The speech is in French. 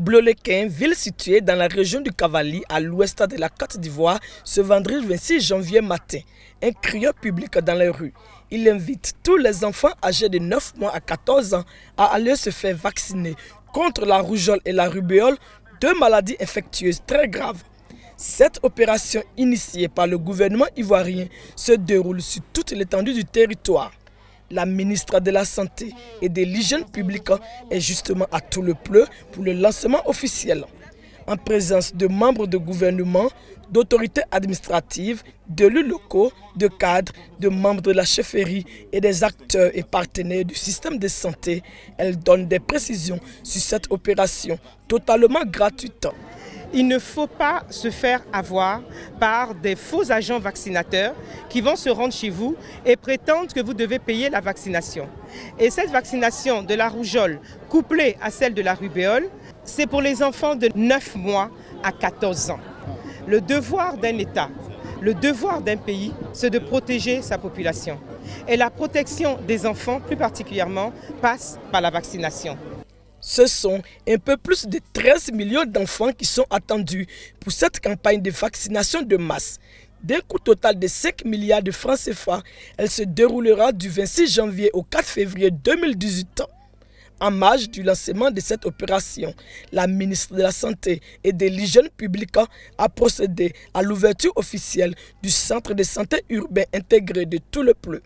Blolequin, ville située dans la région du Cavali, à l'ouest de la Côte d'Ivoire, ce vendredi 26 janvier matin, un crieur public dans les rues. Il invite tous les enfants âgés de 9 mois à 14 ans à aller se faire vacciner contre la rougeole et la rubéole, deux maladies infectieuses très graves. Cette opération initiée par le gouvernement ivoirien se déroule sur toute l'étendue du territoire. La ministre de la Santé et de l'Hygiène publique est justement à Toulepleu pour le lancement officiel. En présence de membres de gouvernement, d'autorités administratives, d'élus locaux, de cadres, de membres de la chefferie et des acteurs et partenaires du système de santé, elle donne des précisions sur cette opération totalement gratuite. Il ne faut pas se faire avoir par des faux agents vaccinateurs qui vont se rendre chez vous et prétendre que vous devez payer la vaccination. Et cette vaccination de la rougeole couplée à celle de la rubéole, c'est pour les enfants de 9 mois à 14 ans. Le devoir d'un État, le devoir d'un pays, c'est de protéger sa population. Et la protection des enfants, plus particulièrement, passe par la vaccination. Ce sont un peu plus de 13 millions d'enfants qui sont attendus pour cette campagne de vaccination de masse. D'un coût total de 5 milliards de francs CFA, elle se déroulera du 26 janvier au 4 février 2018. En marge du lancement de cette opération, la ministre de la Santé et de l'Hygiène publique a procédé à l'ouverture officielle du centre de santé urbain intégré de Toulepleu.